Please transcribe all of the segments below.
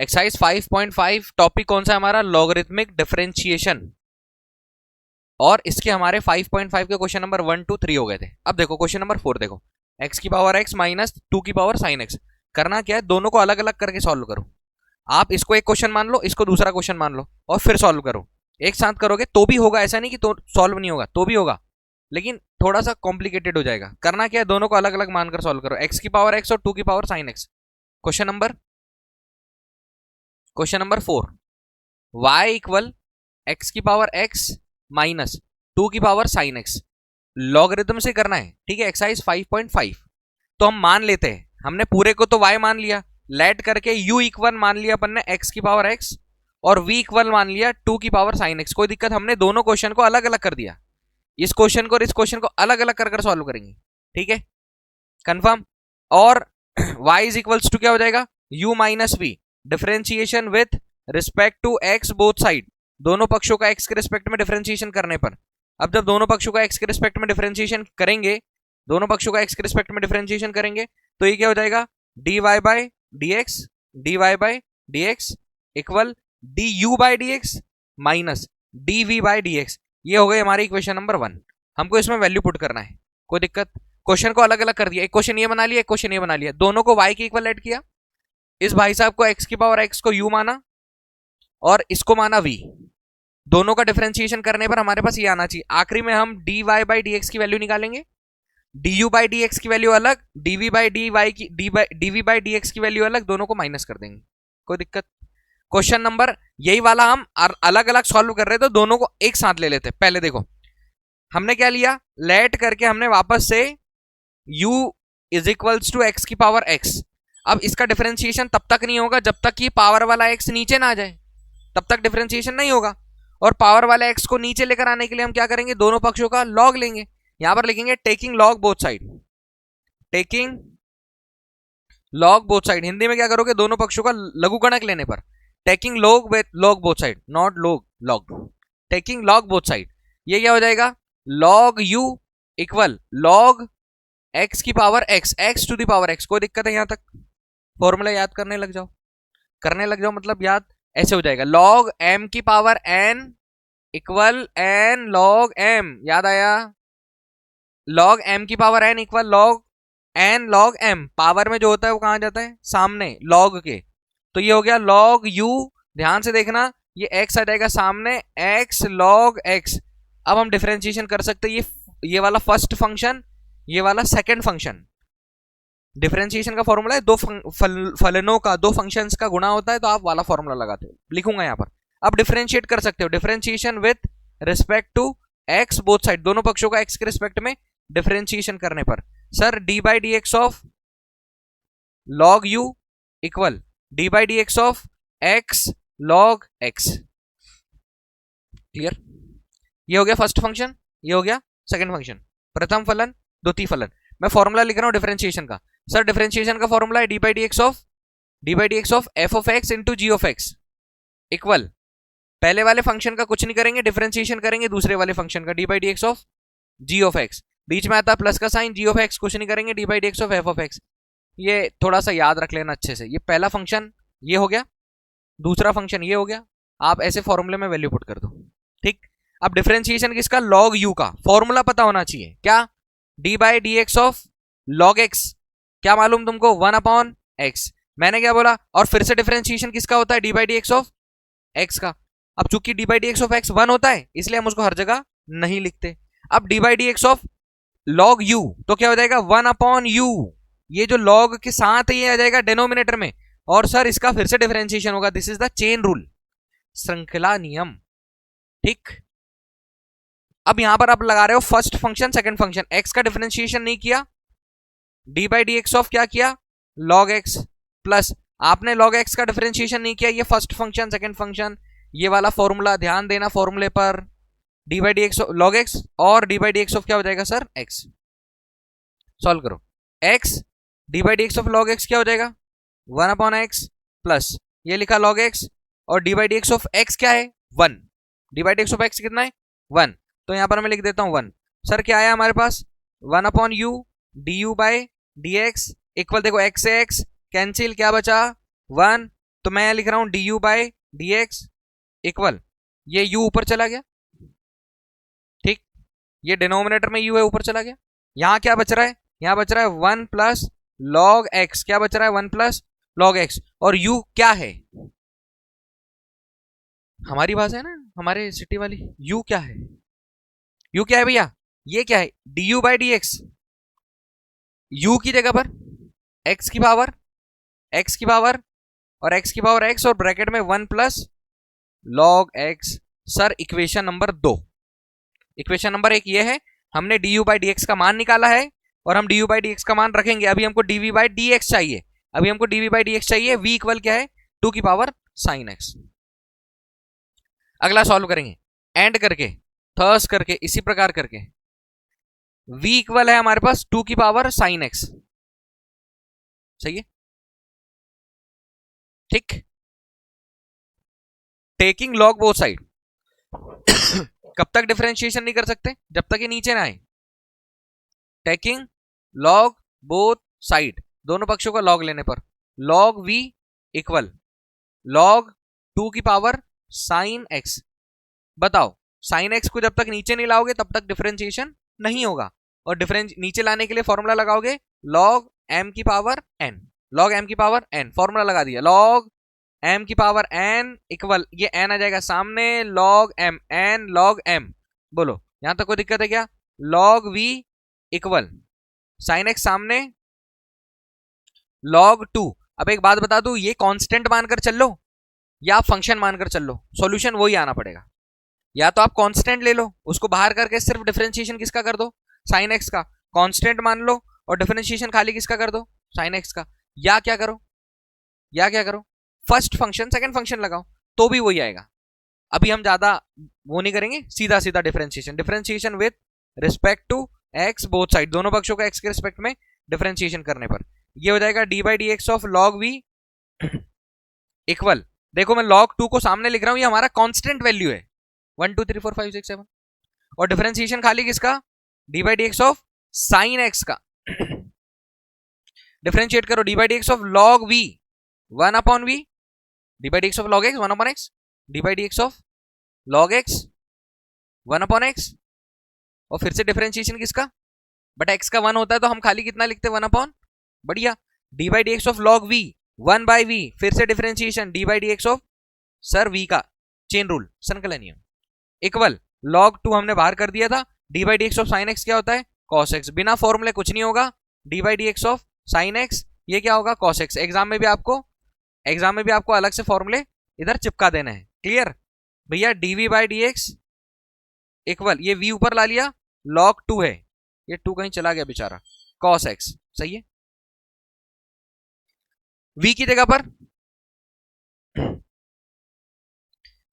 Exercise 5.5 topic कौन सा है हमारा? Logarithmic differentiation. और इसके हमारे 5.5 के क्वेश्चन नंबर 1 2 3 हो गए थे। अब देखो क्वेश्चन नंबर 4 देखो, x की पावर x माइनस 2 की पावर साइन x। करना क्या है, दोनों को अलग अलग करके सॉल्व करो। आप इसको एक क्वेश्चन मान लो, इसको दूसरा क्वेश्चन मान लो, और फिर सॉल्व करो। एक साथ करोगे तो भी होगा, ऐसा नहीं कि तो सॉल्व नहीं होगा, तो भी होगा, लेकिन थोड़ा सा कॉम्प्लिकेटेड हो जाएगा। करना क्या है, दोनों को अलग अलग मानकर सॉल्व करो, x की पावर x और 2 की power sine x। Question number 4, y equal x की पावर x माइनस 2 की पावर साइन x। लॉगरिथम से करना है, ठीक है। एक्सरसाइज 5.5। तो हम मान लेते हैं, हमने पूरे को तो y मान लिया, लेट करके u इक्वल मान लिया अपन ने x की पावर x, और v इक्वल मान लिया 2 की पावर साइन x। कोई दिक्कत, हमने दोनों क्वेश्चन को अलग अलग कर दिया। इस क्वेश्चन को और इस क्वेश्चन को अलग अलग कर सॉल्व करेंगे, ठीक है, कंफर्म। और y इज इक्वल्स टू क्या हो जाएगा, u minus v, differentiation with respect to x both side. दोनों पक्षों का x के रिस्पेक्ट में डिफरेंशिएशन करने पर, अब जब दोनों पक्षों का x के रिस्पेक्ट में डिफरेंशिएशन करेंगे, दोनों पक्षों का x के रिस्पेक्ट में डिफरेंशिएशन करेंगे, तो ये क्या हो जाएगा, dy by dx equal du by dx minus dv by dx। ये हो गई हमारी इक्वेशन नंबर 1। हमको इसमें वैल्यू पुट करना है, कोई दिक्कत। क्वेश्चन को अलग अलग कर दिया, एक क्वेश्चन ये बना लिया, एक क्वेश्चन ये बना लिया, दोनों को y के इक्वल ऐड किया। इस भाई साहब को x की पावर x को u माना और इसको माना v। दोनों का डिफरेंशिएशन करने पर हमारे पास ये आना चाहिए। आखिरी में हम dy बाई dx की वैल्यू निकालेंगे, du बाई dx की वैल्यू अलग, dv बाई dx की वैल्यू अलग, दोनों को माइनस कर देंगे, कोई दिक्कत। क्वेश्चन नंबर यही वाला हम अलग अलग सॉल्व कर रहे थे, तो दोनों को एक साथ ले लेते। पहले देखो हमने क्या लिया, लेट करके हमने वापस से u is equals to x की पावर x। अब इसका डिफरेंशिएशन तब तक नहीं होगा जब तक कि पावर वाला x नीचे ना आ जाए, तब तक डिफरेंशिएशन नहीं होगा। और पावर वाले x को नीचे लेकर आने के लिए हम क्या करेंगे, दोनों पक्षों का लॉग लेंगे। यहां पर लिखेंगे taking log both side, taking log both side. Hindi में क्या करोगे, दोनों पक्षों का लघुगणक लेने पर, taking log both side, not log, taking log both side. ये क्या हो जाएगा, log u equal log x की power x to the power x। कोई दिक्कत है, यहां तक फॉर्मूला याद करने लग जाओ, मतलब याद ऐसे हो जाएगा, log m की power n equal n log m। याद आया, log m की power n equal n log m। Power में जो होता है वो कहां जाता है, सामने log के। तो ये हो गया log u, ध्यान से देखना, ये x आ जाएगा सामने, x log x। अब हम डिफरेंशिएशन कर सकते हैं, ये वाला फर्स्ट फंक्शन, ये वाला सेकंड फंक्शन। डिफरेंशिएशन का फॉर्मूला है दो फलनों का, दो फंक्शंस का गुणा होता है, तो आप वाला फॉर्मूला लगाते हो, लिखूंगा यहां पर। अब डिफरेंशिएट कर सकते हो, differentiation with respect to x both side, दोनों पक्षों का x के रिस्पेक्ट में डिफरेंशिएशन करने पर। Sir d by D x of log u equal d by D x of x log x। Clear, ये हो गया फर्स्ट फंक्शन, ये हो गया सेकंड फंक्शन, प्रथम फलन द्वितीय फलन। मैं फॉर्मूला लिख रहा हूं डिफरेंशिएशन का। सर डिफरेंशिएशन का फॉर्मूला है d by D x of f of x into g of x equal, पहले वाले फंक्शन का कुछ नहीं करेंगे, डिफरेंशिएशन करेंगे दूसरे वाले फंक्शन का, d by D x of g of x। बीच में आता है प्लस का साइन, g ऑफ x कुछ नहीं करेंगे, d by D x of f of x। ये थोड़ा सा याद रख लेना अच्छे से, ये पहला फंक्शन ये हो गया, दूसरा फंक्शन ये हो गया। आप ऐसे फॉर्मूले में वैल्यू पुट कर दो, ठीक। अब डिफरेंशिएशन किसका, log u का। फॉर्मूला पता होना चाहिए क्या, d by D x of log x, क्या मालूम तुमको, 1 अपॉन x। मैंने क्या बोला, और फिर से डिफरेंशिएशन किसका होता है, d by D x of x का। अब चूंकि d by D x of x 1 होता है, इसलिए हम उसको हर जगह नहीं लिखते। अब d by D x of log u तो क्या हो जाएगा, 1 अपॉन u। ये जो log के साथ ये आ जाएगा डिनोमिनेटर में, और सर इसका फिर से डिफरेंशिएशन होगा। This is the chain rule, श्रृंखला नियम, ठीक। अब यहां पर आप लगा रहे हो first function second function, x का डिफरेंशिएशन नहीं किया, d by D x of क्या किया, log x, प्लस आपने log x का डिफरेंशिएशन नहीं किया, ये फर्स्ट फंक्शन सेकंड फंक्शन, ये वाला फॉर्मूला, ध्यान देना फॉर्मूले पर, d by D x log x और d by D x of क्या हो जाएगा सर, x। सॉल्व करो, x d by D x of log x क्या हो जाएगा, 1 अपॉन x प्लस ये लिखा log x, और d by D x of x क्या है, 1। d by D x of x कितना है, 1। तो यहां पर मैं लिख देता हूं 1। सर क्या आया हमारे पास, 1 upon u du by D x equal, देखो x से x कैंसिल, क्या बचा 1, तो मैं लिख रहा हूं D you by D x equal, ये u ऊपर चला गया, ठीक, ये डिनोमिनेटर में u है ऊपर चला गया, यहां क्या बच रहा है, यहां बच रहा है 1 प्लस लॉग एक्स, क्या बच रहा है 1 प्लस लॉग एक्स, और u क्या है, हमारी भाषा है ना, हमारे सिटी वाली, u क्या है, u क्या है भैया, ये क्या है D you by D x, u की जगह पर x की पावर, x की पावर और x की पावर x और ब्रैकेट में 1 plus log x। Sir equation number 2, equation number 1 ये है, हमने D you by D x का मान निकाला है और हम D you by D x का मान रखेंगे, अभी हमको डीवी बाई डी एक्स चाहिए, अभी हमको डीवी बाई डी एक्स चाहिए, v इक्वल क्या है 2 की पावर साइन x। अगला सॉल्व करेंगे एंड करके, थर्स करके, इसी प्रकार करके, v इक्वल है हमारे पास 2 की पावर साइन x, सही है, ठीक, टेकिंग लॉग बोथ साइड। कब तक डिफरेंशिएशन नहीं कर सकते, जब तक ये नीचे ना आए, टेकिंग लॉग बोथ साइड, दोनों पक्षों का लॉग लेने पर, लॉग v इक्वल लॉग 2 की पावर साइन x। बताओ साइन x को जब तक नीचे नहीं लाओगे तब तक डिफरेंशिएशन नहीं होगा, और डिफरेंस नीचे लाने के लिए फॉर्मूला लगाओगे लॉग m की पावर n, लॉग m की पावर n, फॉर्मूला लगा दिया, लॉग m की पावर n इक्वल, ये n आ जाएगा सामने, log m, n log m, बोलो यहां तक कोई दिक्कत है क्या, log v equal sine x सामने लॉग 2। अब एक बात बता दूं, ये कांस्टेंट मानकर चल लो या आप फंक्शन मानकर चल लो, सॉल्यूशन वही आना पड़ेगा, या तो आप कांस्टेंट ले लो, उसको बाहर करके सिर्फ डिफरेंशिएशन किसका कर दो, साइन x का, कांस्टेंट मान लो और डिफरेंशिएशन खाली किसका कर दो, साइन x का, या क्या करो, या क्या करो, फर्स्ट फंक्शन सेकंड फंक्शन लगाओ, तो भी वही आएगा। अभी हम ज्यादा वो नहीं करेंगे, सीधा सीधा differentiation, differentiation with respect to x both side, दोनों पक्षों का x के रिस्पेक्ट में डिफरेंशिएशन करने पर ये हो जाएगा D by D x of log v equal, देखो मैं log 2 को सामने लिख रहा हूं, ये हमारा कांस्टेंट वैल्यू है 1 2 3 4 5 6 7, और डिफरेंशिएशन खाली किसका, D by D x of sine x का। डिफरेंशिएट करो d by D x of log v 1 upon we, d by D x of log x 1 upon x, D by D x of log x 1 upon x, और फिर से differentiation किसका, but x का 1 होता है तो हम खाली कितना लिखते हैं 1 अपॉन, बढ़िया, d by D x of log v 1 by v, फिर से differentiation d by D x of सर वी का चेन रूल संकलन नियम इक्वल log 2 हमने बाहर कर दिया था, D by D x of sine x क्या होता है cos x, बिना फॉर्मूले कुछ नहीं होगा, D by D x of sine x ये क्या होगा cos x। एग्जाम में भी आपको अलग से फॉर्मूले इधर चिपका देना है, क्लियर भैया, dv by D x equal, ये v ऊपर ला लिया, log 2 है, ये 2 कहीं चला गया बेचारा, cos x, सही है, v की जगह पर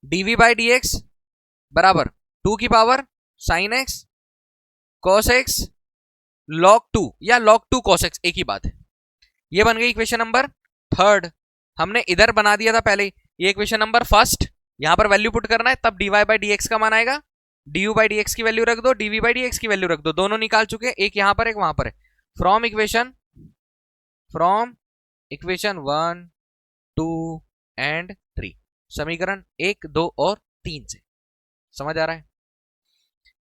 dv बाई डी एक्स बराबर 2 की power sine x cos x log 2 या log 2 cos x, एक ही बात है। ये बन गई इक्वेशन नंबर 3, हमने इधर बना दिया था पहले, ये इक्वेशन नंबर 1, यहां पर वैल्यू पुट करना है, तब dy बाई डी एक्स का मान आएगा, du बाई डी एक्स की वैल्यू रख दो, dv बाई डी एक्स की वैल्यू रख दो, दोनों निकाल चुके, एक यहां पर एक वहां पर है, फ्रॉम इक्वेशन 1 2 एंड 3, समीकरण 1 2 और 3 से, समझ आ रहा है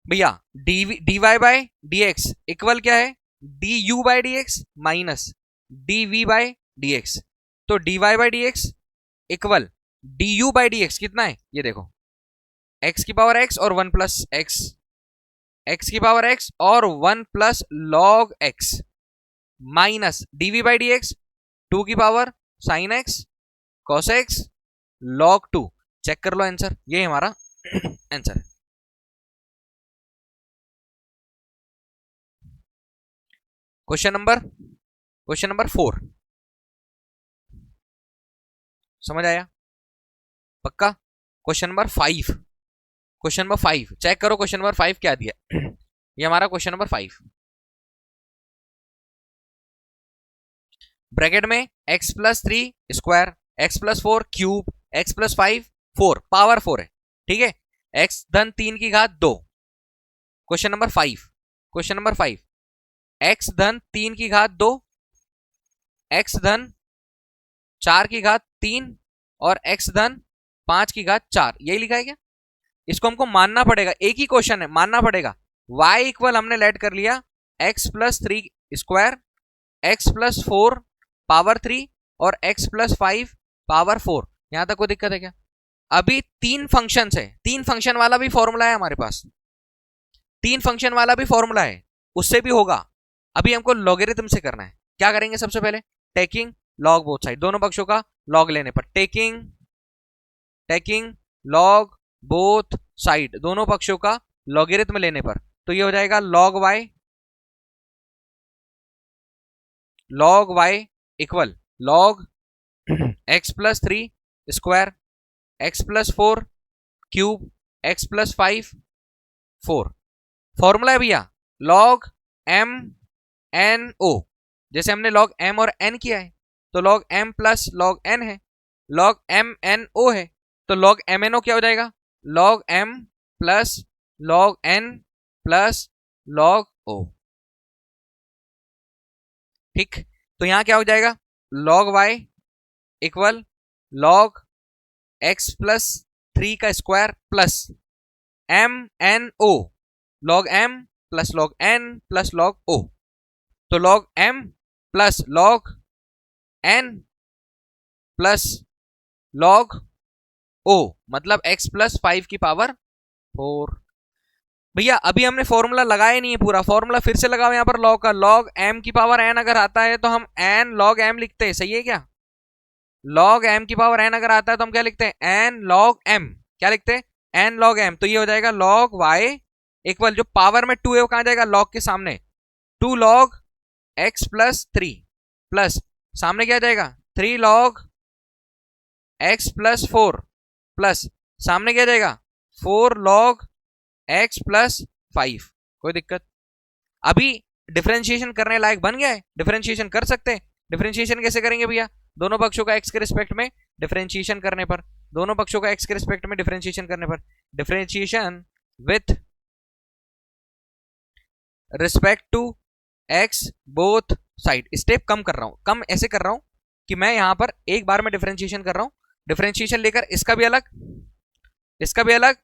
भैया, dy by D x equal क्या है, du by D x minus dv by D x, तो dy by D x equal du by D x कितना है, ये देखो x की पावर x और 1 प्लस x की पावर x और 1 plus log x minus dv by D x 2 की power sine x cos x log 2, check कर लो आंसर, ये हमारा आंसर है। क्वेश्चन नंबर 4 समझ आया पक्का। क्वेश्चन नंबर 5 चेक करो, क्वेश्चन नंबर 5 क्या दिया, ये हमारा क्वेश्चन नंबर 5, ब्रैकेट में x plus 3 square, x plus 4 cube, x plus 5 4, power 4 है, ठीक है, x धन 3 की घात 2, क्वेश्चन नंबर 5 x धन 3 की घात 2, x धन 4 की घात 3 और x धन 5 की घात 4, यही लिखा है क्या? इसको हमको मानना पड़ेगा, एक ही क्वेश्चन है, मानना पड़ेगा। y इक्वल हमने लेट कर लिया x plus 3 square, x plus 4 power 3 और x प्लस 5 पावर 4। यहां तक कोई दिक्कत है क्या? अभी 3 फंक्शन है, 3 फंक्शन वाला भी फॉर्मूला है हमारे पास, 3 फंक्शन वाला भी फॉर्मूला है, उससे भी होगा। अभी हमको लॉगरिथम से करना है। क्या करेंगे? सबसे पहले टेकिंग लॉग बोथ साइड, दोनों पक्षों का लॉग लेने पर, टेकिंग लॉग बोथ साइड, दोनों पक्षों का लॉगरिथम लेने पर, तो ये हो जाएगा log y equal log x plus 3 square, x plus 4 cube, x plus 5 4। Formula है भैया log m n o, जैसे हमने log m और n किया है तो log m plus log n है, log m n o है तो log m n o क्या हो जाएगा? log m plus log n plus log o। ठीक, तो यहां क्या हो जाएगा? log y equal log x plus 3 का square plus m n o, log m plus log n plus log o, तो log m plus log n plus log o मतलब x plus 5 की पावर 4। भैया अभी हमने फॉर्मूला लगाया नहीं है, पूरा फॉर्मूला फिर से लगाओ यहां पर log का, log m की पावर n अगर आता है तो हम n log m लिखते हैं, सही है क्या? log m की पावर n अगर आता है तो हम क्या लिखते हैं? n log m, क्या लिखते हैं? n log m, तो ये हो जाएगा log y इक्वल, जो पावर में 2 है वो कहां जाएगा? log के सामने, 2 log x प्लस 3 प्लस सामने क्या जाएगा? 3 log x प्लस 4 प्लस सामने क्या जाएगा? 4 log x प्लस 5। कोई दिक्कत? अभी डिफरेंशिएशन करने लायक बन गया है, डिफरेंशिएशन कर सकते हैं। डिफरेंशिएशन कैसे करेंगे भैया? दोनों पक्षों का x के रिस्पेक्ट में डिफरेंशिएशन करने पर, दोनों पक्षों का x के रिस्पेक्ट में डिफरेंशिएशन करने पर, differentiation with respect to x both side. Step कम कर रहा हूं, कम ऐसे कर रहा हूं कि मैं यहां पर एक बार में डिफरेंशिएशन कर रहा हूं, डिफरेंशिएशन लेकर इसका भी अलग, इसका भी अलग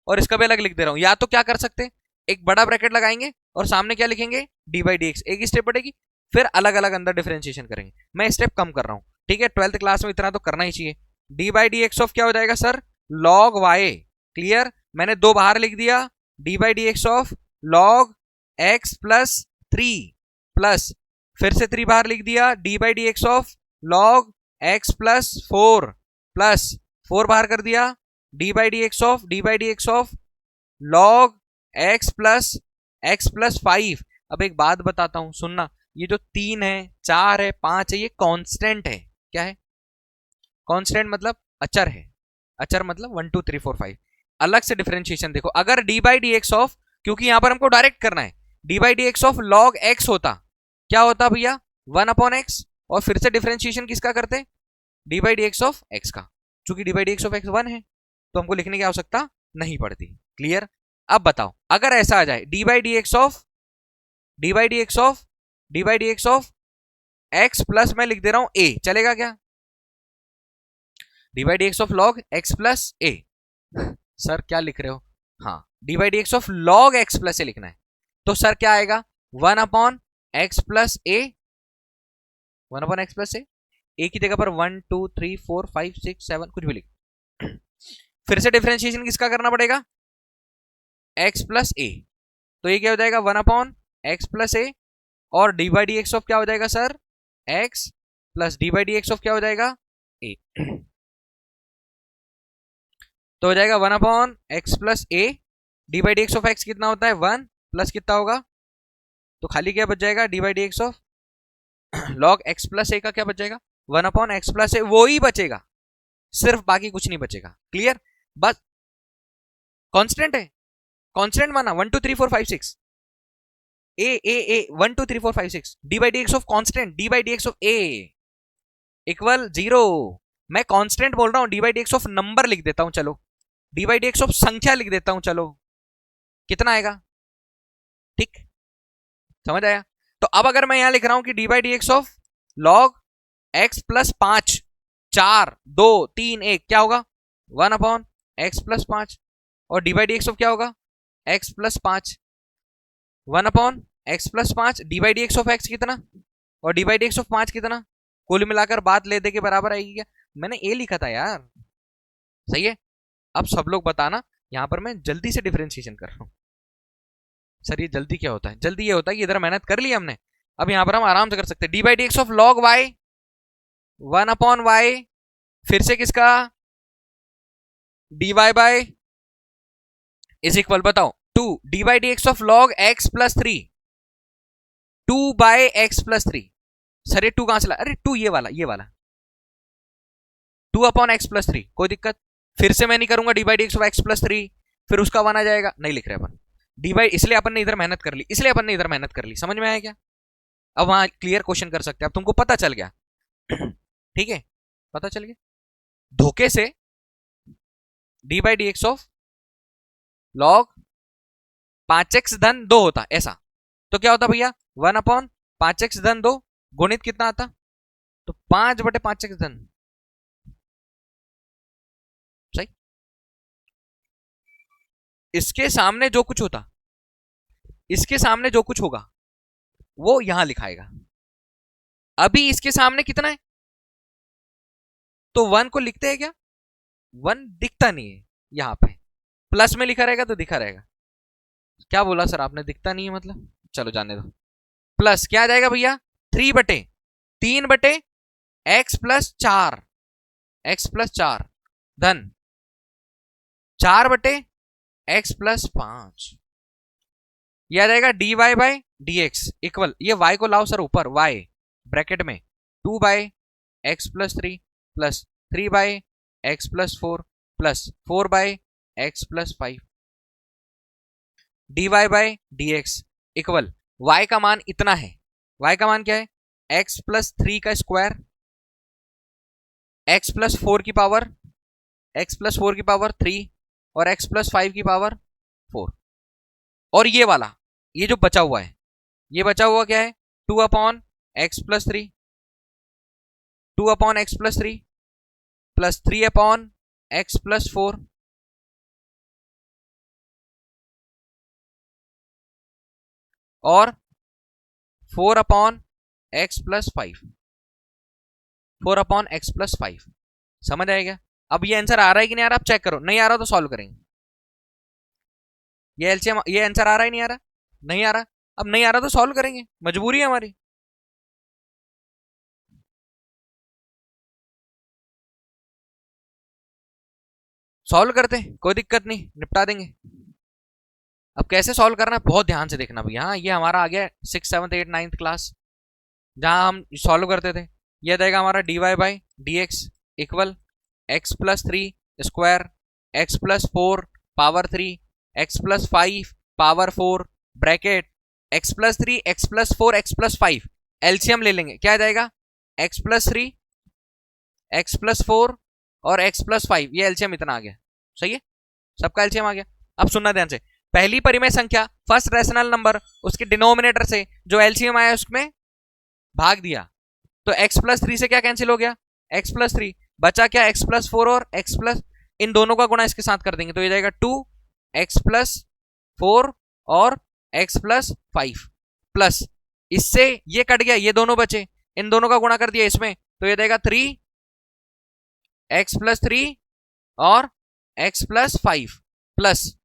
और इसका भी अलग लिख दे रहा हूं। या तो क्या कर सकते हैं, एक बड़ा ब्रैकेट लगाएंगे और सामने क्या लिखेंगे? डी बाई डी एक्स, एक स्टेप बढ़ेगी, फिर अलग अलग अंदर डिफरेंशिएशन करेंगे। मैं स्टेप कम कर रहा हूं, ठीक है? 12th क्लास में इतना तो करना ही चाहिए। D by D x of क्या हो जाएगा सर? log y, clear? मैंने 2 बाहर लिख दिया, D by D x of log x plus 3 plus फिर से 3 बाहर लिख दिया, D by D x of log x plus 4 plus 4 बाहर कर दिया, D by D x of log x plus 5। अब एक बात बताता हूं, सुनना, ये जो 3 है, 4 है, 5 है, ये कांस्टेंट है। क्या है? कांस्टेंट मतलब अचर है, अचर मतलब 1 2 3 4 5। अलग से डिफरेंशिएशन देखो, अगर D by D x of, क्योंकि यहां पर हमको डायरेक्ट करना है, D by D x of log x होता, क्या होता भैया? 1 अपॉन एक्स, और फिर से डिफरेंशिएशन किसका करते? D by D x of x का। चूंकि D by D x of x 1 है तो हमको लिखने की आवश्यकता नहीं पड़ती। क्लियर? अब बताओ, अगर ऐसा आ जाए, D by D x of x plus मैं लिख दे रहा हूं ए, चलेगा क्या? D by D x of log x plus A. Sir क्या लिख रहे हो? हाँ, D by D x of log x plus A लिखना है, तो सर क्या आएगा? 1 upon X plus A, 1 upon X plus A की जगह पर 1 2 3 4 5 6 7 कुछ भी लिख। फिर से डिफरेंशिएशन किसका करना पड़ेगा? x प्लस ए, तो ये क्या हो जाएगा? 1 अपॉन एक्स प्लस ए, और D by D x of क्या हो जाएगा sir? x plus D by D x of क्या हो जाएगा? ए, तो हो जाएगा 1 upon X plus A, D by D x of X कितना होता है? 1 प्लस कितना होगा? तो खाली क्या बच जाएगा? D by D x of log x plus A का क्या बच जाएगा? 1 अपॉन एक्स प्लस ए, वो ही बचेगा, सिर्फ बाकी कुछ नहीं बचेगा। क्लियर? बस कांस्टेंट है, कांस्टेंट माना 1 2 3 4 5 6 ए 1 2 3 4 5 6, D by D x of constant, D by D x of A equal 0। मैं कांस्टेंट बोल रहा हूं, D by D x of number लिख देता हूं, चलो D by D x of संख्या लिख देता हूं, चलो कितना आएगा? ठीक, समझ आया? तो अब अगर मैं यहां लिख रहा हूं कि D by D x of log x plus 5, 4 2 3 1 क्या होगा 1/x+5 और D by D x of क्या होगा x+5 1/x+5 D by D x of x कितना और D by D x of 5 कितना कुल मिलाकर बात ले दे के बराबर आएगी क्या। मैंने ए लिखा था यार, सही है। अब सब लोग बताना, यहां पर मैं जल्दी से डिफरेंशिएशन कर रहा हूं। सर ये जल्दी क्या होता है, जल्दी ये होता है कि इधर मेहनत कर ली हमने, अब यहां पर हम आराम से कर सकते हैं। D by D x of log y 1/y फिर से किसका dy बाय इज इक्वल बताओ 2 D by D x of log x+3 2/x+3। Sir ये 2 कहां से ला, अरे 2 ये वाला 2/x+3 कोई दिक्कत। फिर से मैं नहीं करूंगा D by D x of x+3 फिर उसका 1 आ जाएगा, नहीं लिख रहे अपन डी बाई, इसलिए अपन ने इधर मेहनत कर ली, इसलिए अपन ने इधर मेहनत कर ली। समझ में आया क्या। अब वहां क्लियर क्वेश्चन कर सकते हैं, अब तुमको पता चल गया ठीक है, पता चल गया। धोखे से D by D x of log 5x धन 2 होता ऐसा, तो क्या होता भैया 1/5x धन 2 गुणित कितना आता, तो 5/5x धन, सही। इसके सामने जो कुछ होता, इसके सामने जो कुछ होगा वो यहां लिखाएगा। अभी इसके सामने कितना है, तो 1 को लिखते हैं क्या, 1 दिखता नहीं है यहां पे, प्लस में लिखा रहेगा तो दिखा रहेगा। क्या बोला सर आपने, दिखता नहीं है मतलब, चलो जाने दो। प्लस क्या आ जाएगा भैया 3/3x+4 x+4 धन 4/x+5 यह आ जाएगा dy by D x equal, ये y को लाओ सर ऊपर, y ब्रैकेट में 2/x+3 plus 3/x+4 plus 4/x+5 dy by D x equal, y का मान इतना है, y का मान क्या है x+3 का स्क्वायर x+4 की पावर 3 और x+5 की पावर 4, और ये वाला ये जो बचा हुआ है, ये बचा हुआ क्या है 2/x+3 प्लस 3/x+4 और 4/x+5 समझ आएगा। अब ये आंसर आ रहा है कि नहीं आ रहा, आप चेक करो, नहीं आ रहा तो सॉल्व करेंगे। ये एलसीएम, ये आंसर आ रहा है नहीं आ रहा, नहीं आ रहा, अब नहीं आ रहा तो सॉल्व करेंगे, मजबूरी है हमारी। सॉल्व करते हैं, कोई दिक्कत नहीं, निपटा देंगे। अब कैसे सॉल्व करना है बहुत ध्यान से देखना भैया। हाँ ये हमारा आ गया 6th 7th 8th 9th class जहां हम सॉल्व करते थे। यह देगा हमारा dy by D x equal x+3 square x+4 power 3 x+5 power 4 bracket x+3 x+4 x+5 LCM ले लेंगे, क्या आ जाएगा x+3 x+4 और x+5, ये एलसीएम इतना आ गया, सही है, सबका एलसीएम आ गया। अब सुनना ध्यान से, पहली परिमेय संख्या फर्स्ट रैशनल नंबर उसके डिनोमिनेटर से जो एलसीएम आया उसमें भाग दिया, तो x+3 से क्या कैंसिल हो गया x+3, बचा क्या x+4 और x+, इन दोनों का गुणा इसके साथ कर देंगे तो ये जाएगा 2x+4 और x+5 प्लस इससे ये कट गया, ये दोनों बचे, इन दोनों का गुणा कर दिया इसमें तो ये जाएगा 3x+3 और x+5 प्लस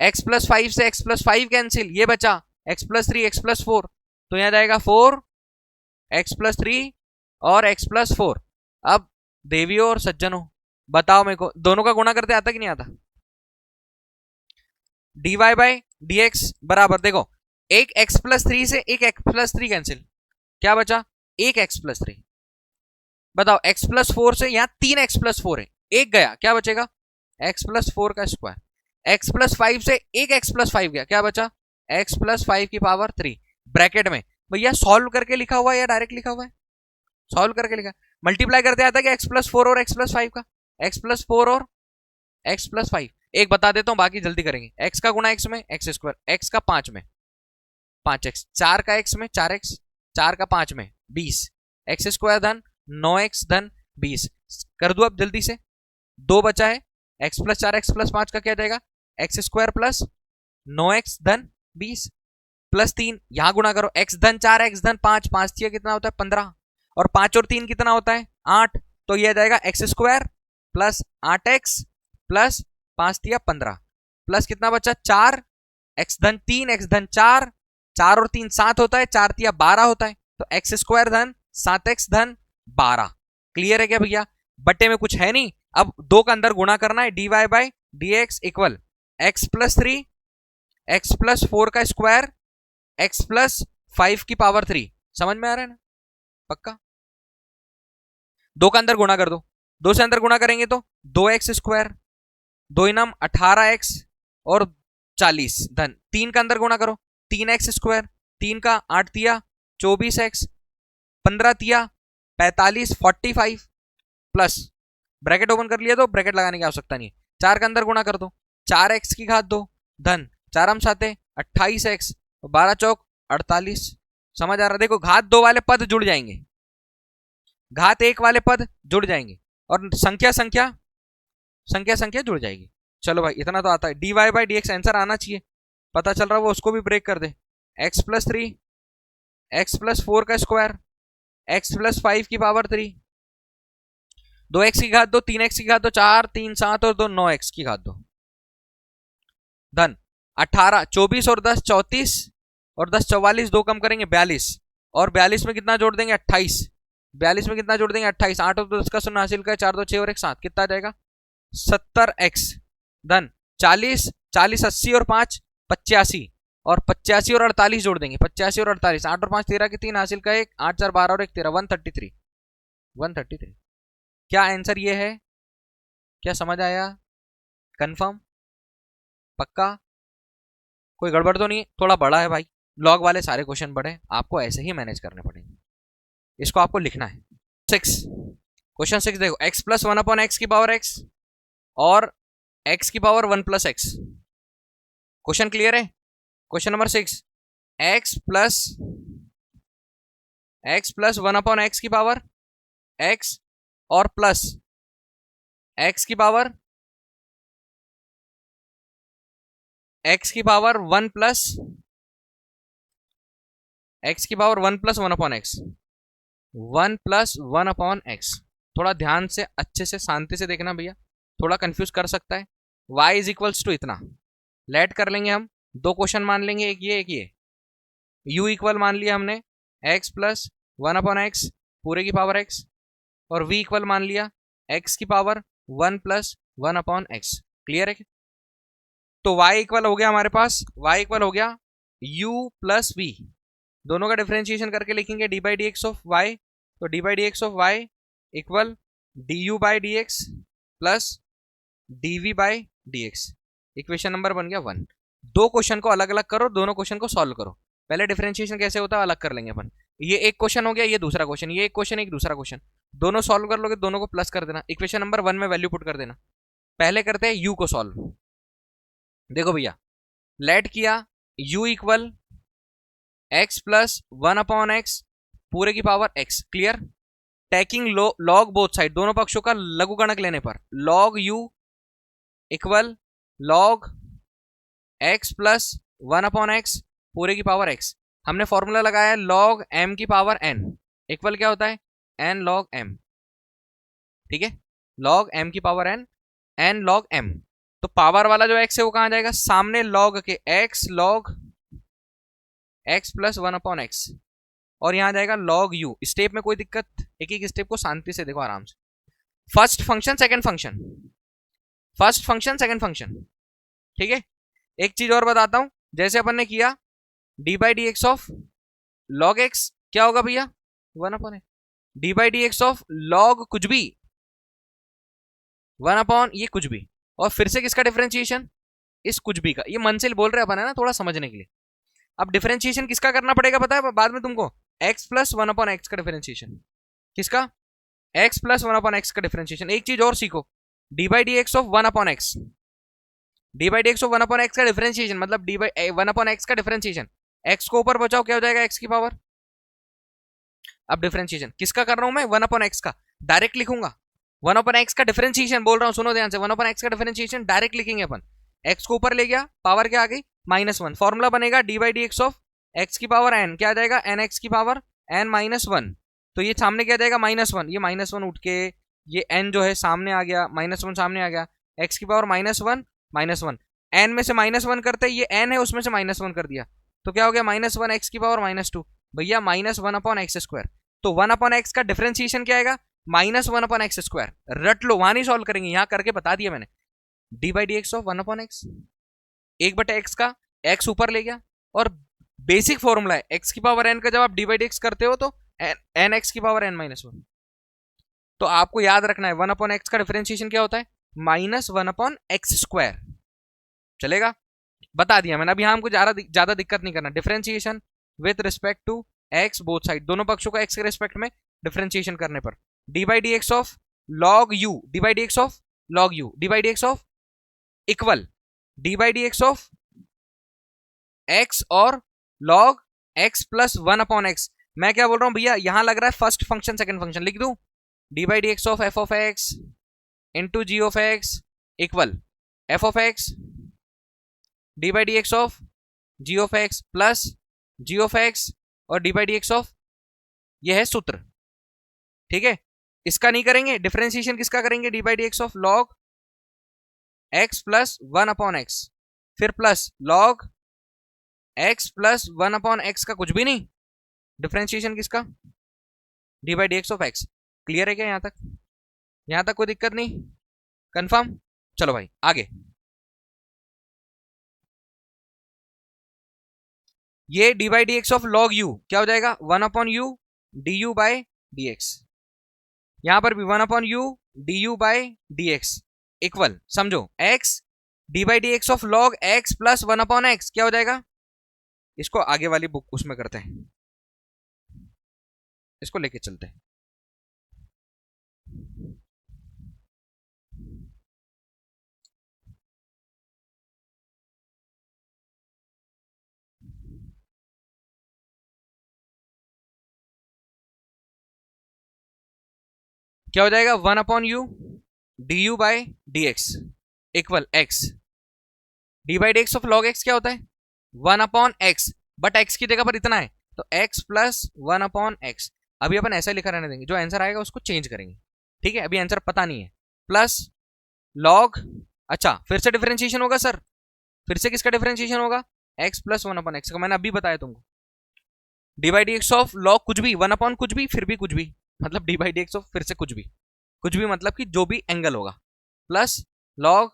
x+5 से x+5 कैंसिल, ये बचा x+3 x+4 तो यहां जाएगा 4x+3 और x+4। अब देवियों और सज्जनों बताओ मेरे को, दोनों का गुणा करते आता कि नहीं आता। dy बाई डी एक्स बराबर, देखो एक x+3 से एक x+3 कैंसिल, क्या बचा एक x+3, बताओ x+4 से यहां 3x+4 है, एक गया, क्या बचेगा x+4 का स्क्वायर, x+5 से एक x+5 गया, क्या बचा x+5 की पावर 3 ब्रैकेट में। भैया सॉल्व करके लिखा हुआ है या डायरेक्ट लिखा हुआ है, सॉल्व करके लिखा, मल्टीप्लाई करते आता है कि x+4 और x+5 का, x+4 और x+5, एक बता देता हूं बाकी जल्दी करेंगे, x का गुणा x में x स्क्वायर, x का 5 में 5x, 4 का x में 4x, 4 का 5 में 20, x स्क्वायर धन 9x धन 20, कर दो अब जल्दी से, 2 बचा है, x प्लस 4 x प्लस 5 का क्या जाएगा, एक्स स्क्वायर प्लस 9x धन 20 प्लस 3, यहां गुणा करो, x धन 4 x धन 5, 5 कितना होता है 15, और 5 और 3 कितना होता है 8, तो यह जाएगा x square plus 8x plus 5 15 plus कितना बचा 4 x धन 3 x धन 4, 4 और 3 7 होता है, 4 12 होता है, तो एक्स स्क्वायर धन 7x धन 12। क्लियर है क्या भैया? बट्टे में कुछ है नहीं, अब 2 का अंदर गुणा करना है, dy by D x equal x plus 3 x plus 4 का स्क्वायर एक्स प्लस 5 की पावर 3। समझ में आ रहा है ना? पक्का? 2 का अंदर गुणा कर दो, 2 से अंदर गुणा करेंगे तो 2x स्क्वायर, 2 इनाम 18x और 40 धन 3 का अंदर गुणा करो, 3x स्क्वायर, 3 का 8 तिया 24x, 15 तिया 45 45 प्लस ब्रैकेट ओपन कर लिया तो ब्रैकेट लगाने की आवश्यकता नहीं है, 4 का अंदर गुणा कर दो, 4x की घात 2 धन 4 हम साथे 28x, 12 चौक 48। समझ आ रहा? देखो घात 2 वाले पद जुड़ जाएंगे, घात 1 वाले पद जुड़ जाएंगे, और संख्या संख्या संख्या संख्या जुड़ जाएगी। चलो भाई इतना तो आता है, dy by D x answer आना चाहिए, पता चल रहा है वो उसको भी ब्रेक कर दे, x प्लस 3 एक्स प्लस 4 का स्क्वायर एक्स प्लस 5 की पावर 3, 2x की घात 2, 3x की घात 2, 4 3 7 और 2 9x की घात 2 धन 18 24 और 10 34 और 10 44, 2 कम करेंगे 42, और 42 में कितना जोड़ देंगे 28, 42 में कितना जोड़ देंगे 28, 8 और 10 का शून्य हासिल का 4 2 6 और 1 7, कितना आ जाएगा 70x धन 40 40 80 और 5 85, और 85 और 48 जोड़ देंगे, 85 और 48, 8 और 5 13 की 3 हासिल का 1, 8 4 12 और 1 13, 133 133। क्या आंसर ये है? क्या समझ आया? कंफर्म? पक्का? कोई गड़बड़ तो नहीं? थोड़ा बड़ा है भाई, लॉग वाले सारे क्वेश्चन बड़े, आपको ऐसे ही मैनेज करने पड़ेंगे, इसको आपको लिखना है। 6 क्वेश्चन 6 देखो, x प्लस 1 अपॉन एक्स की पावर x और x की power 1 plus X. Question clear है? Question number 6, x plus 1 upon x की पावर x और प्लस x की पावर 1 प्लस x की power 1 plus 1 upon X, 1 plus 1 upon X. थोड़ा ध्यान से अच्छे से शांति से देखना भैया, थोड़ा कंफ्यूज कर सकता है। y इज इक्वल्स टू इतना लेट कर लेंगे हम, 2 क्वेश्चन मान लेंगे, एक ये u इक्वल मान लिया हमने x प्लस 1 अपॉन एक्स पूरे की पावर x, और v इक्वल मान लिया x की power 1 plus 1 upon x. Clear है? तो y इक्वल हो गया हमारे पास, y इक्वल हो गया u प्लस v, दोनों का डिफरेंशिएशन करके लिखेंगे D by D x of Y, तो D by D x of Y equal D you by D X plus D V by D X. Equation number बन गया 1। 2 question को अलग अलग करो, दोनों क्वेश्चन को सॉल्व करो। पहले डिफरेंशिएशन कैसे होता है अलग कर लेंगे अपन, ये एक क्वेश्चन हो गया, ये दूसरा क्वेश्चन, ये एक क्वेश्चन एक दूसरा क्वेश्चन, दोनों सॉल्व कर लोगे, दोनों को प्लस कर देना, इक्वेशन नंबर 1 में वैल्यू पुट कर देना। पहले करते हैं u को सॉल्व। देखो भैया लेट किया u equal x plus 1 upon x पूरे की power x। Clear? Taking log both side, दोनों पक्षों का लघुगणक लेने पर log u equal log x plus 1 upon x पूरे की पावर x। हमने फॉर्मूला लगाया है log m की पावर n इक्वल क्या होता है n log m। ठीक है, log m की पावर n log m, तो पावर वाला जो x है वो कहां जाएगा सामने log के x log x plus 1 upon x, और यहां जाएगा log u। स्टेप में कोई दिक्कत, एक एक स्टेप को शांति से देखो आराम से। First function second function, first function second function. ठीक है, एक चीज और बताता हूं, जैसे अपन ने किया D by D x of log x क्या होगा भैया 1 upon x, D by D x of log कुछ भी 1 अपॉन ये कुछ भी, और फिर से किसका डिफरेंशिएशन इस कुछ भी का। ये मन से बोल रहे अपन है ना थोड़ा समझने के लिए। अब डिफरेंशिएशन किसका करना पड़ेगा पता है बाद में तुमको, x प्लस 1 अपॉन एक्स का डिफरेंशिएशन। किसका? x प्लस 1 अपॉन एक्स का डिफरेंशिएशन। एक चीज और सीखो, D by D x of 1 upon x, D by D x of 1 upon X का डिफरेंशिएशन मतलब डी बाई 1 अपॉन एक्स का डिफरेंशिएशन। x को ऊपर बचाओ क्या हो जाएगा x की पावर। अब डिफरेंशिएशन किसका कर रहा हूं मैं 1 अपॉन एक्स का, डायरेक्ट लिखूंगा वन अपन एक्स का डिफरेंशिएशन बोल रहा हूं, सुनो ध्यान से। वन अपन एक्स का डिफरेंशिएशन डायरेक्ट लिखेंगे अपन। एक्स को ऊपर ले गया, पावर क्या आ गई, -1। फॉर्मूला बनेगा D by D x of x की पावर एन, क्या आ जाएगा, एन एक्स की पावर एन -1। तो ये सामने क्या जाएगा, -1, ये -1 उठ के ये n जो है सामने आ गया, -1 सामने आ गया, x की पावर -1 -1, n में से -1 करते, ये n है उसमें से -1 कर दिया, तो क्या हो गया, -1 x की पावर -2, भैया -1 अपॉन एक्स स्क्वायर। तो 1 अपॉन एक्स का डिफरेंशिएशन क्या आएगा, -1 अपॉन एक्स स्क्वायर। रट लो, वहां नहीं सॉल्व करेंगे, यहां करके बता दिया मैंने। D by D x of 1 upon x, 1/x का x ऊपर ले गया, और बेसिक फॉर्मूला है x की पावर n का, जब आप डी बाई डी एक्स करते हो तो n x की पावर n -1। तो आपको याद रखना है 1 अपॉन एक्स का डिफरेंशिएशन क्या होता है, -1 अपॉन एक्स स्क्वायर। चलेगा, बता दिया मैंने। अब यहां हमको ज्यादा दिक्कत नहीं करना। Differentiation with respect to x, both side, दोनों पक्षों का एक्स के रिस्पेक्ट में डिफरेंशिएशन करने पर D by D x of log U, D by D x of log U, D by D x of equal D by D x of X और log X plus 1 upon X. मैं क्या बोल रहा हूं भैया, यहां लग रहा है फर्स्ट फंक्शन सेकंड फंक्शन, लिख दूं D by D x of F of x into ji of X equal F of x D by D x of ji of x plus ji of X और D by D x of, यह है सूत्र, ठीक है। इसका नहीं करेंगे, differentiation किसका करेंगे, D by D x of log X plus 1 upon X, फिर plus log X plus 1 upon X का कुछ भी नहीं, डिफरेंशिएशन किसका, D by D x of X. Clear है क्या यहां तक, यहां तक कोई दिक्कत नहीं, कंफर्म। चलो भाई आगे, ये D by D x of log U क्या हो जाएगा, 1 upon U D you by D X, यहां पर भी 1 upon U D you by D x equal, समझो X D by D x of log X plus 1 upon X क्या हो जाएगा। इसको आगे वाली बुक उसमें करते हैं, इसको लेके चलते हैं। क्या हो जाएगा, 1 upon U D you by D x equal x D by D x of log x क्या होता है, 1 अपॉन एक्स, बट एक्स की जगह पर इतना है तो एक्स प्लस 1 अपॉन एक्स। अभी अपन ऐसा लिखा रहने देंगे, जो आंसर आएगा उसको चेंज करेंगे, ठीक है। अभी आंसर पता नहीं है, प्लस लॉग, अच्छा फिर से डिफरेंशिएशन होगा सर, फिर से किसका डिफरेंशिएशन होगा, एक्स प्लस 1 अपॉन एक्स का, मैंने अभी बताया तुमको। D by D x of log कुछ भी, 1 अपॉन कुछ भी, फिर भी कुछ भी, मतलब D by D x of फिर से कुछ भी मतलब कि जो भी एंगल होगा, plus log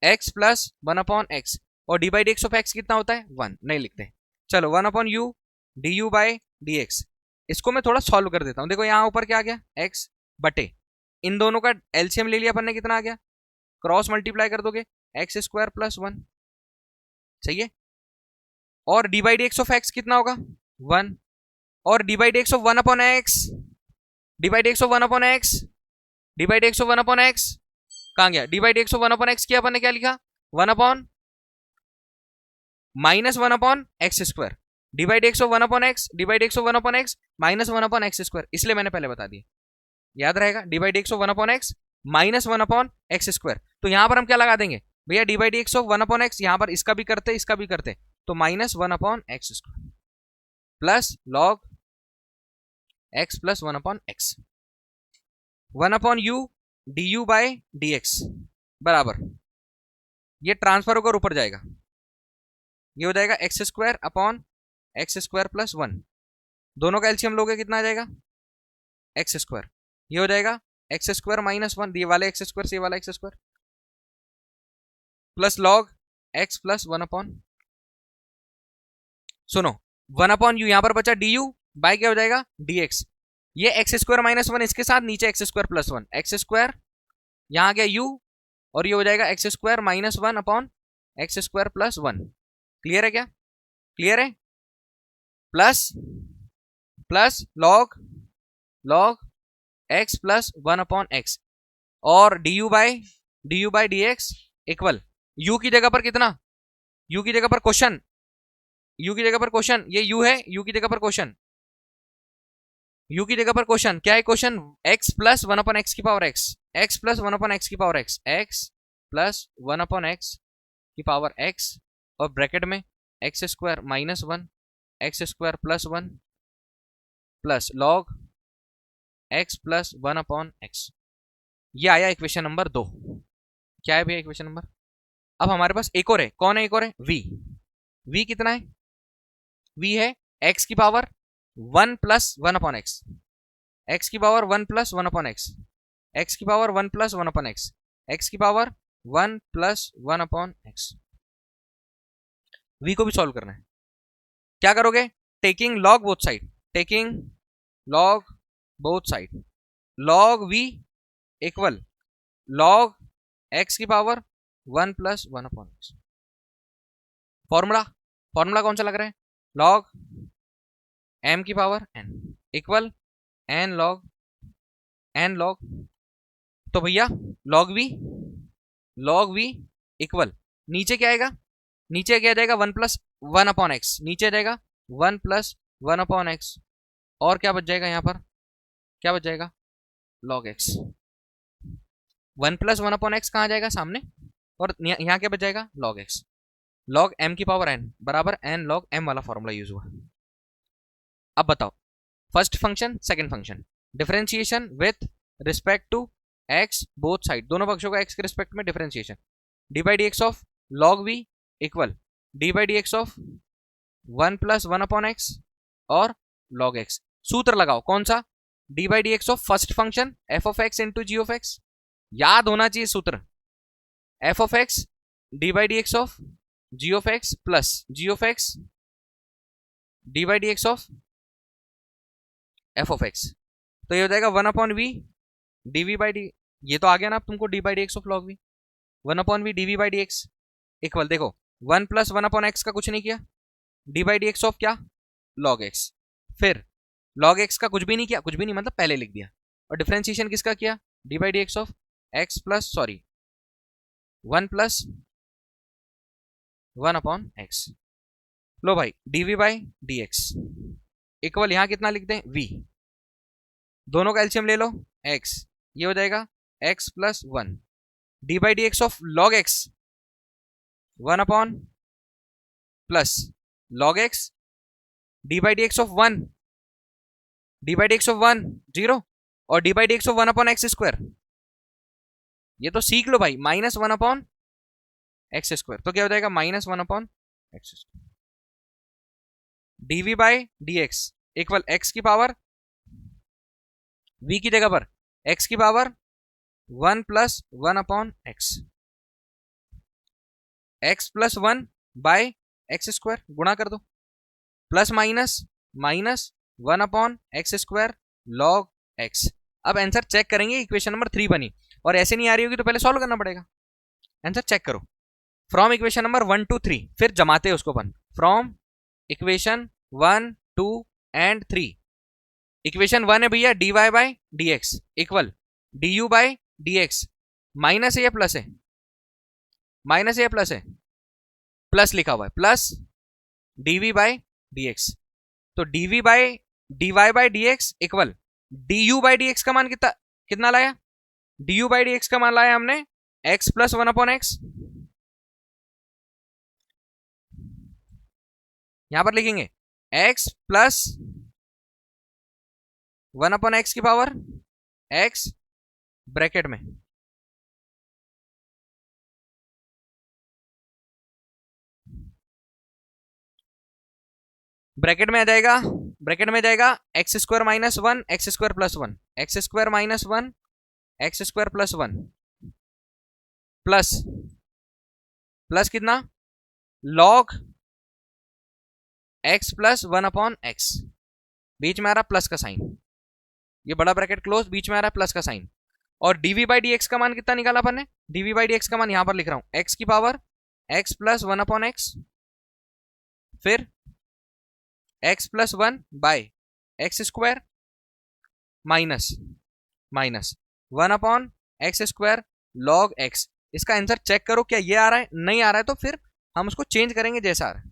X plus 1 upon x, और D by D x of X कितना होता है, 1, नहीं लिखते। चलो 1 upon U D you by D X, इसको मैं थोड़ा सॉल्व कर देता हूं। देखो यहां ऊपर क्या आ गया, एक्स बटे, इन दोनों का एलसीएम ले लिया अपन ने, कितना आ गया, क्रॉस मल्टीप्लाई कर दोगे एक्स स्क्वायर प्लस 1, सही है। और D by D x of X कितना होगा, 1, और D by D x of 1 upon x, D by D x of 1 upon x, D by D x of 1 upon x कहां गया, D by D x of 1 upon x किया अपन ने, क्या लिखा, 1 upon -1 upon x square, D by D x of 1 upon x, D by D x of 1 upon X -1 upon x square, इसलिए मैंने पहले बता दिया, याद रहेगा, D by D x of 1 upon X -1 upon x square. तो यहां पर हम क्या लगा देंगे भैया, D by D x of 1 upon x, यहां पर इसका भी करते इसका भी करते, तो -1 upon x square plus log X plus 1 upon X, 1 upon U D you by D x बराबर, ये ट्रांसफर होकर ऊपर जाएगा, ये हो जाएगा x square upon x square plus 1, दोनों का एलसीएम लोगे कितना आ जाएगा, एक्स स्क्वायर, ये हो जाएगा एक्स स्क्वायर -1, ये वाले एक्स स्क्वायर से ये वाला x square, plus log X plus 1 upon, सुनो 1 अपॉन यू, यहां पर बचा डी यू बाई क्या हो जाएगा डी एक्स, ये एक्स स्क्वायर -1 इसके साथ नीचे X square plus 1, X square यहां आ गया यू, और ये हो जाएगा x square -1 upon x square plus 1। Clear है क्या, क्लियर है, plus log X plus 1 upon x, और D you by D x equal, U की जगह पर कितना, यू की जगह पर क्वेश्चन, यू की जगह पर क्वेश्चन, ये यू है, यू की जगह पर क्वेश्चन, u की जगह पर क्वेश्चन क्या है, question x plus one upon x की power x plus one upon x की power x plus one upon x की पावर x और ब्रैकेट में X square minus one x square plus one plus log x plus one upon X. ये आया equation number 2। क्या है भैया equation number. अब हमारे पास एक और है, कौन है एक और है, v कितना है, v है x की power one plus one upon x की power one plus one upon x की power one plus one upon x की power one plus one upon X. v को भी सॉल्व करना है। क्या करोगे, taking log both side, taking log both side, log v equal log x की power one plus one upon X. Formula कौन सा लग रहा है, लॉग m की power n equal n log तो भैया लॉग v इक्वल नीचे क्या आएगा, नीचे क्या जाएगा one plus one upon x, नीचे जाएगा one plus one upon x और क्या बच जाएगा, यहां पर क्या बच जाएगा log x. One plus one upon x कहां जाएगा सामने और यहां क्या बच जाएगा लॉग एक्स। लॉग m की पावर n बराबर n लॉग m वाला फॉर्मूला यूज हुआ। अब बताओ first function second function, differentiation with respect to x both side, दोनों पक्षों का x के रिस्पेक्ट में differentiation, d by D x of log v equal D by D x of one plus one upon x और log x। सूत्र लगाओ कौन सा, d by D x of first function f of x into ji of x, याद होना चाहिए सूत्र, f of x D by D x of ji of x plus ji of x D by D x of F of X. तो ये हो जाएगा one upon we D V by D, ये तो आ गया ना अब तुमको D by D x of log V, one upon we D V by D x equal, देखो one plus one upon X का कुछ नहीं किया, D by D x of क्या लॉग एक्स, फिर लॉग एक्स का कुछ भी नहीं किया, कुछ भी नहीं मतलब पहले लिख दिया, और डिफरेंशिएशन किसका किया, D by D x of x plus sorry one plus one upon X. लो भाई DV by D x equal यहां कितना लिख दें v, दोनों का एलसीएम ले लो x, ये हो जाएगा x plus one, d by D x of log x one upon plus log x D by D x of one, d by D x of one zero और D by D x of one upon x square, ये तो सीख लो भाई, minus one upon x square, तो क्या हो जाएगा minus one upon x square, d v by D x equal x की पावर v की जगह पर x की power one plus one upon x, x plus one by x square गुणा कर दो, plus minus minus one upon x square log x. अब answer check करेंगे, इक्वेशन नंबर 3 बनी और ऐसे नहीं आ रही होगी तो पहले सॉल्व करना पड़ेगा। आंसर चेक करो फ्रॉम इक्वेशन नंबर 1 to 3, फिर जमाते हैं उसको अपन, फ्रॉम इक्वेशन 1 2 एंड 3। इक्वेशन 1 है भैया d y by D x equal D you by D x, minus है या प्लस है, माइनस है या प्लस है, प्लस लिखा हुआ है, plus d v by D x, तो d v by d y by D x equal D you by D x का मान कितना कितना लाया, d you by D x का मान लाया हमने x plus one upon x, यहां पर लिखेंगे x plus one upon x की पावर x ब्रैकेट में आ जाएगा, ब्रैकेट में जाएगा x square minus one x square plus one, x square minus one x square plus one plus plus कितना log x plus one upon x, बीच में आ रहा प्लस का साइन, ये बड़ा ब्रैकेट क्लोज, बीच में आ रहा है प्लस का साइन, और dv बाई डी एक्स का मान कितना निकाला अपन ने, dv बाई डी एक्स का मान यहां पर लिख रहा हूं x की power x plus one upon X, फिर x plus one by x square minus minus one upon x square log x। इसका आंसर चेक करो क्या ये आ रहा है, नहीं आ रहा है तो फिर हम उसको चेंज करेंगे जैसा आ रहा है।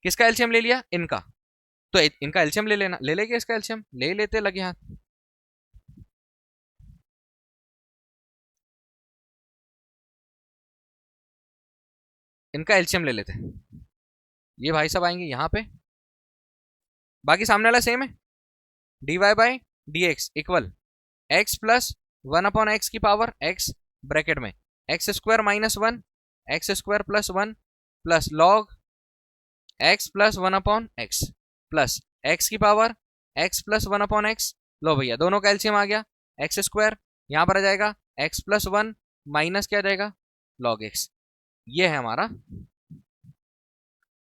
किसका एलसीएम ले लिया, इनका, तो इनका एलसीएम ले लेना, ले लेंगे इसका एलसीएम, ले लेते लगे हाथ। इनका एलसीएम ले लेते, ये भाई साहब आएंगे यहाँ पे, बाकी सामने वाला सेम है, dy by D x equal x plus 1/x की पावर x ब्रैकेट में X square minus 1 X square plus 1 plus log x plus 1/x plus x की पावर x प्लस 1/x। लो भैया दोनों का एलसीएम आ गया, एक्स स्क्वायर यहाँ पर आ जाएगा x प्लस 1 माइनस क्या आ जाएगा लॉग x। ये है हमारा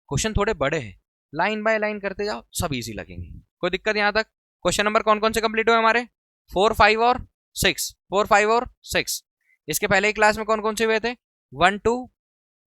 क्वेश्चन, थोड़े बड़े हैं, लाइन बाय लाइन करते जाओ सब इजी लगेंगे, कोई दिक्कत यहाँ तक। क्वेश्चन नंबर कौन कौन से कंप्लीट हुए हमारे, 4, 5 और 6, 4, 5 और 6। इसके पहले ही क्लास में कौन कौन से हुए थे, 1, 2,